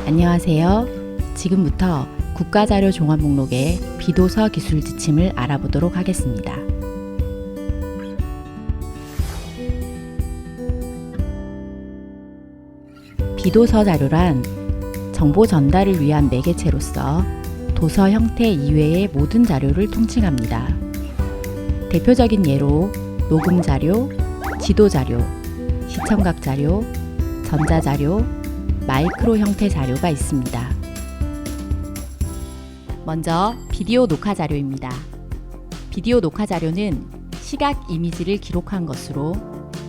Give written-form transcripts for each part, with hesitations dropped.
안녕하세요. 지금부터 국가자료 종합 목록의 비도서 기술 지침을 알아보도록 하겠습니다. 비도서 자료란 정보 전달을 위한 매개체로서 도서 형태 이외의 모든 자료를 통칭합니다. 대표적인 예로 녹음 자료, 지도 자료, 시청각 자료, 전자 자료, 마이크로 형태 자료가 있습니다. 먼저 비디오 녹화 자료입니다. 비디오 녹화 자료는 시각 이미지를 기록한 것으로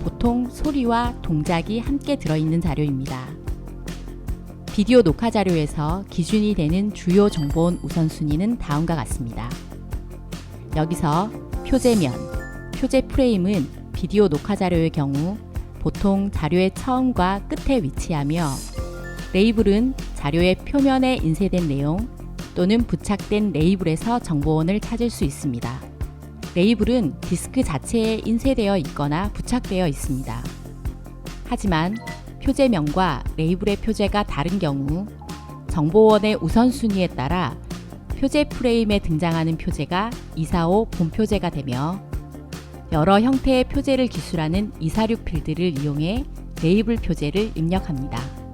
보통 소리와 동작이 함께 들어있는 자료입니다. 비디오 녹화 자료에서 기준이 되는 주요 정보원 우선순위는 다음과 같습니다. 여기서 표제면, 표제 프레임은 비디오 녹화 자료의 경우 보통 자료의 처음과 끝에 위치하며 레이블은 자료의 표면에 인쇄된 내용 또는 부착된 레이블에서 정보원을 찾을 수 있습니다. 레이블은 디스크 자체에 인쇄되어 있거나 부착되어 있습니다. 하지만 표제명과 레이블의 표제가 다른 경우 정보원의 우선순위에 따라 표제 프레임에 등장하는 표제가 245 본표제가 되며 여러 형태의 표제를 기술하는 246 필드를 이용해 레이블 표제를 입력합니다.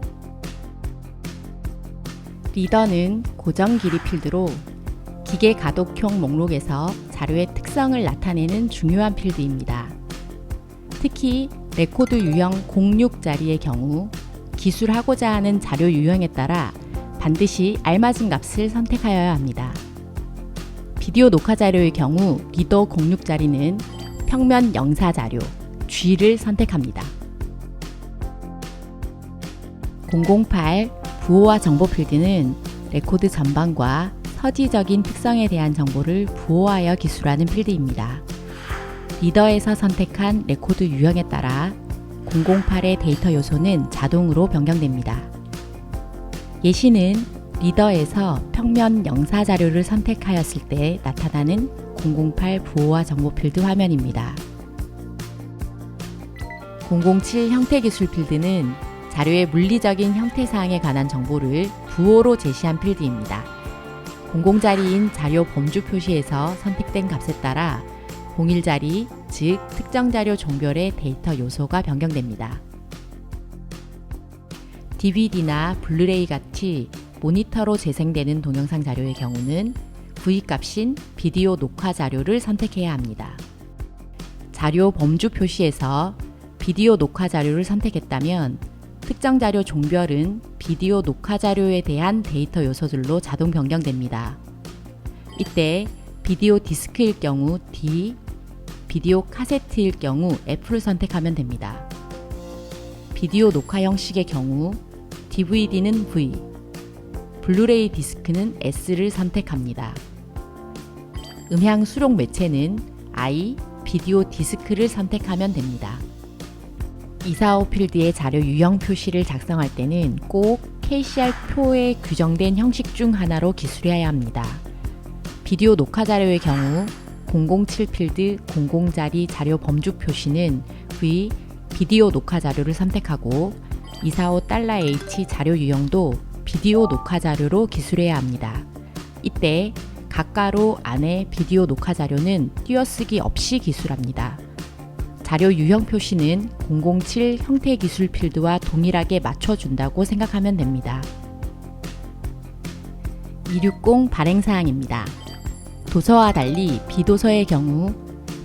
리더는 고정 길이 필드로 기계 가독형 목록에서 자료의 특성을 나타내는 중요한 필드입니다. 특히 레코드 유형 06 자리의 경우 기술하고자 하는 자료 유형에 따라 반드시 알맞은 값을 선택하여야 합니다. 비디오 녹화 자료의 경우 리더 06 자리는 평면 영사 자료, G를 선택합니다. 008 부호화 정보 필드는 레코드 전반과 서지적인 특성에 대한 정보를 부호하여 기술하는 필드입니다. 리더에서 선택한 레코드 유형에 따라 008의 데이터 요소는 자동으로 변경됩니다. 예시는 리더에서 평면 영사 자료를 선택하였을 때 나타나는 008 부호화 정보 필드 화면입니다. 007 형태 기술 필드는 자료의 물리적인 형태사항에 관한 정보를 부호로 제시한 필드입니다. 00자리인 자료 범주 표시에서 선택된 값에 따라 01자리, 즉 특정 자료 종별의 데이터 요소가 변경됩니다. DVD나 블루레이 같이 모니터로 재생되는 동영상 자료의 경우는 V값인 비디오 녹화 자료를 선택해야 합니다. 자료 범주 표시에서 비디오 녹화 자료를 선택했다면 특정 자료 종별은 비디오 녹화 자료에 대한 데이터 요소들로 자동 변경됩니다. 이때 비디오 디스크일 경우 D, 비디오 카세트일 경우 F를 선택하면 됩니다. 비디오 녹화 형식의 경우 DVD는 V, 블루레이 디스크는 S를 선택합니다. 음향 수록 매체는 I, 비디오 디스크를 선택하면 됩니다. 245 필드의 자료 유형 표시를 작성할 때는 꼭 KCR-표에 규정된 형식 중 하나로 기술해야 합니다. 비디오 녹화 자료의 경우 007 필드 00자리 자료 범주 표시는 V, 비디오 녹화 자료를 선택하고 245$H 자료 유형도 비디오 녹화 자료로 기술해야 합니다. 이때 각 가로 안에 비디오 녹화 자료는 띄어쓰기 없이 기술합니다. 자료 유형 표시는 007 형태 기술 필드와 동일하게 맞춰준다고 생각하면 됩니다. 260 발행사항입니다. 도서와 달리 비도서의 경우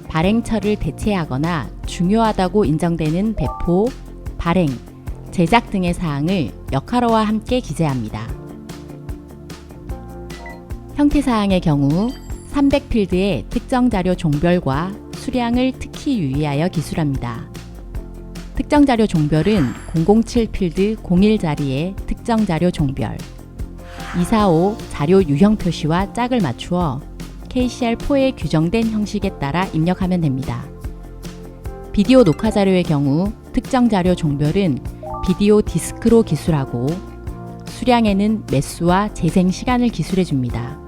발행처를 대체하거나 중요하다고 인정되는 배포, 발행, 제작 등의 사항을 역할어와 함께 기재합니다. 형태사항의 경우 300 필드의 특정 자료 종별과 수량을 특히 유의하여 기술합니다. 특정 자료 종별은 007 필드 01자리의 특정 자료 종별, 245 자료 유형 표시와 짝을 맞추어 KCR-4에 규정된 형식에 따라 입력하면 됩니다. 비디오 녹화 자료의 경우 특정 자료 종별은 비디오 디스크로 기술하고 수량에는 매수와 재생 시간을 기술해 줍니다.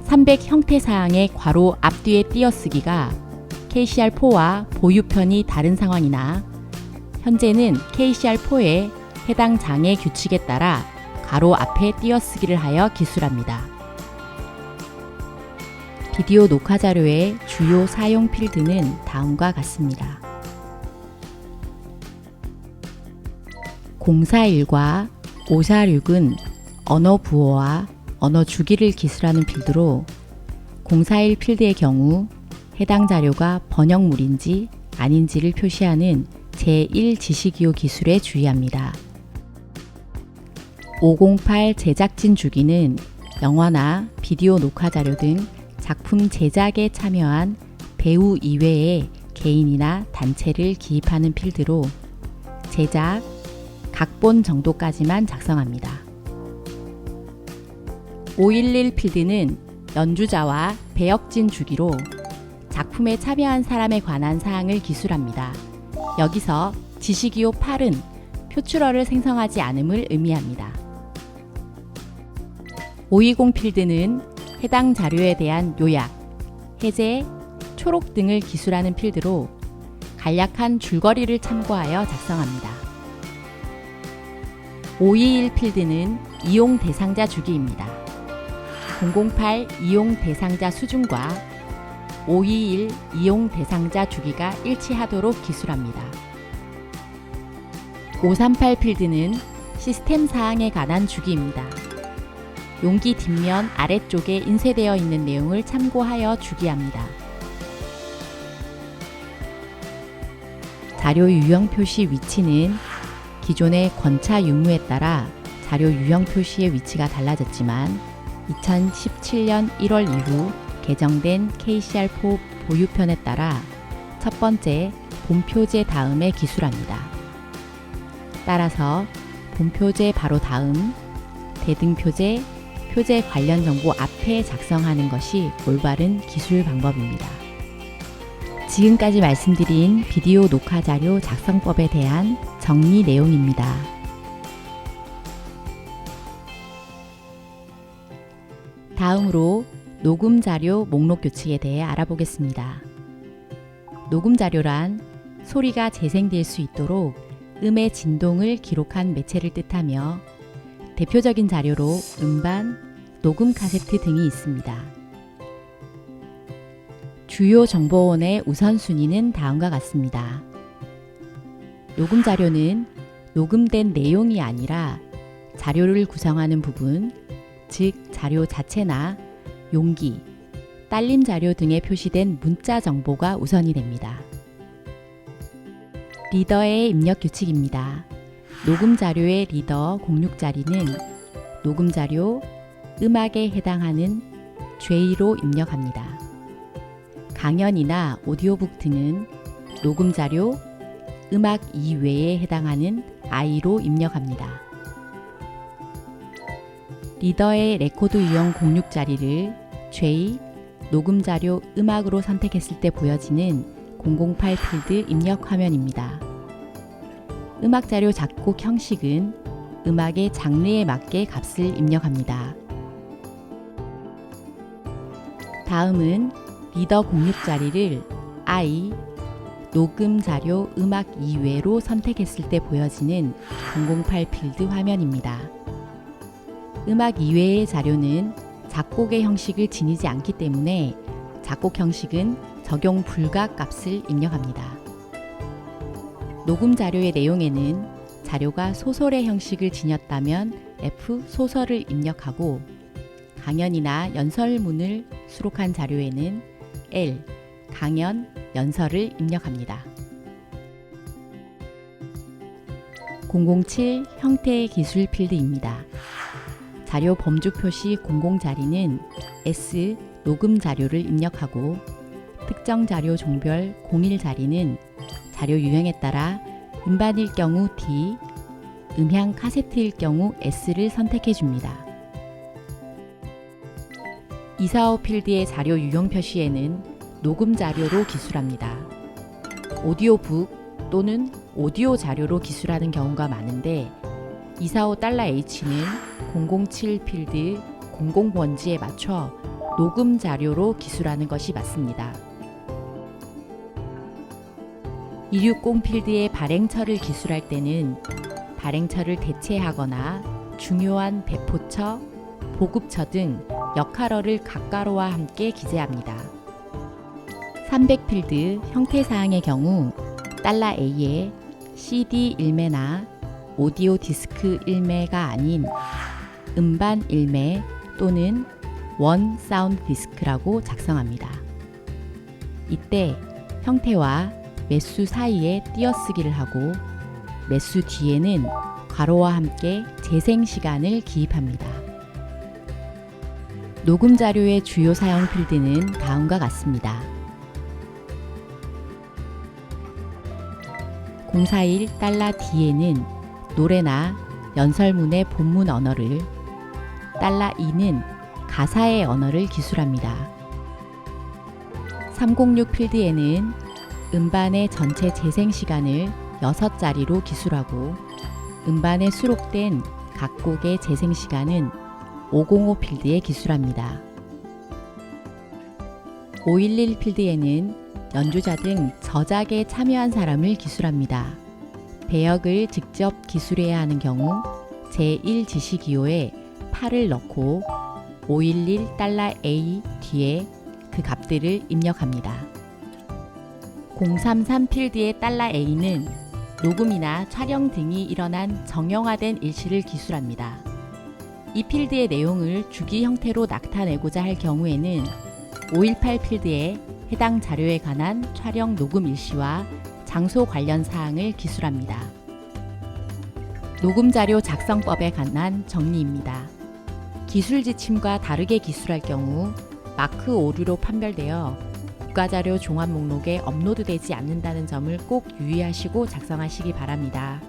300 형태사항의 괄호 앞뒤에 띄어쓰기가 KCR4와 보유편이 다른 상황이나 현재는 KCR4에 해당 장의 규칙에 따라 가로 앞에 띄어쓰기를 하여 기술합니다. 비디오 녹화 자료의 주요 사용 필드는 다음과 같습니다. 041과 546은 언어 부호와 언어 주기를 기술하는 필드로 041 필드의 경우 해당 자료가 번역물인지 아닌지를 표시하는 제1 지시기호 기술에 주의합니다. 508 제작진 주기는 영화나 비디오 녹화 자료 등 작품 제작에 참여한 배우 이외의 개인이나 단체를 기입하는 필드로 제작, 각본 정도까지만 작성합니다. 511 필드는 연주자와 배역진 주기로 작품에 참여한 사람에 관한 사항을 기술합니다. 여기서 지시기호 8은 표출어를 생성하지 않음을 의미합니다. 520 필드는 해당 자료에 대한 요약, 해제, 초록 등을 기술하는 필드로 간략한 줄거리를 참고하여 작성합니다. 521 필드는 이용 대상자 주기입니다. 008 이용 대상자 수준과 521 이용 대상자 주기가 일치하도록 기술합니다. 538 필드는 시스템 사항에 관한 주기입니다. 용기 뒷면 아래쪽에 인쇄되어 있는 내용을 참고하여 주기합니다. 자료 유형 표시 위치는 기존의 권차 유무에 따라 자료 유형 표시의 위치가 달라졌지만 2017년 1월 이후 개정된 KCR4 보유편에 따라 첫 번째 본표제 다음에 기술합니다. 따라서 본표제 바로 다음 대등표제, 표제 관련 정보 앞에 작성하는 것이 올바른 기술 방법입니다. 지금까지 말씀드린 비디오 녹화 자료 작성법에 대한 정리 내용입니다. 다음으로 녹음 자료 목록 규칙에 대해 알아보겠습니다. 녹음 자료란 소리가 재생될 수 있도록 음의 진동을 기록한 매체를 뜻하며 대표적인 자료로 음반, 녹음 카세트 등이 있습니다. 주요 정보원의 우선순위는 다음과 같습니다. 녹음 자료는 녹음된 내용이 아니라 자료를 구성하는 부분, 즉 자료 자체나 용기, 딸림 자료 등에 표시된 문자 정보가 우선이 됩니다. 리더의 입력 규칙입니다. 녹음 자료의 리더 공육 자리는 녹음 자료, 음악에 해당하는 J로 입력합니다. 강연이나 오디오북 등은 녹음 자료, 음악 이외에 해당하는 I로 입력합니다. 리더의 레코드 유형 공육 자리를 J, 녹음 자료 음악으로 선택했을 때 보여지는 008 필드 입력 화면입니다. 음악 자료 작곡 형식은 음악의 장르에 맞게 값을 입력합니다. 다음은 리더 공육 자리를 I, 녹음 자료 음악 이외로 선택했을 때 보여지는 008 필드 화면입니다. 음악 이외의 자료는 작곡의 형식을 지니지 않기 때문에 작곡 형식은 적용 불가 값을 입력합니다. 녹음 자료의 내용에는 자료가 소설의 형식을 지녔다면 F 소설을 입력하고 강연이나 연설문을 수록한 자료에는 L 강연, 연설을 입력합니다. 007 형태의 기술 필드입니다. 자료 범주 표시 00 자리는 S 녹음 자료를 입력하고 특정 자료 종별 01 자리는 자료 유형에 따라 음반일 경우 D, 음향 카세트일 경우 S를 선택해 줍니다. 245 필드의 자료 유형 표시에는 녹음 자료로 기술합니다. 오디오북 또는 오디오 자료로 기술하는 경우가 많은데 245$H는 007 필드 00번지에 맞춰 녹음 자료로 기술하는 것이 맞습니다. 260 필드의 발행처를 기술할 때는 발행처를 대체하거나 중요한 배포처, 보급처 등 역할어를 각가로와 함께 기재합니다. 300필드 형태사항의 경우 $A에 CD 1매나 오디오 디스크 1매가 아닌 음반 1매 또는 원 사운드 디스크라고 작성합니다. 이때 형태와 매수 사이에 띄어쓰기를 하고 매수 뒤에는 괄호와 함께 재생 시간을 기입합니다. 녹음 자료의 주요 사용 필드는 다음과 같습니다. 041 $D에는 노래나 연설문의 본문 언어를, $2는 가사의 언어를 기술합니다. 306 필드에는 음반의 전체 재생 시간을 6자리로 기술하고 음반에 수록된 각 곡의 재생 시간은 505 필드에 기술합니다. 511 필드에는 연주자 등 저작에 참여한 사람을 기술합니다. 배역을 직접 기술해야 하는 경우 제1지시기호에 8을 넣고 511 $A 뒤에 그 값들을 입력합니다. 033 필드의 $A는 녹음이나 촬영 등이 일어난 정형화된 일시를 기술합니다. 이 필드의 내용을 주기 형태로 나타내고자 할 경우에는 518 필드에 해당 자료에 관한 촬영 녹음 일시와 장소 관련 사항을 기술합니다. 녹음 자료 작성법에 관한 정리입니다. 기술 지침과 다르게 기술할 경우 마크 오류로 판별되어 국가자료 종합 목록에 업로드되지 않는다는 점을 꼭 유의하시고 작성하시기 바랍니다.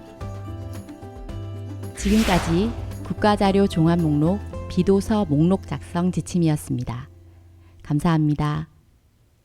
지금까지 국가자료 종합 목록 비도서 목록 작성 지침이었습니다. 감사합니다.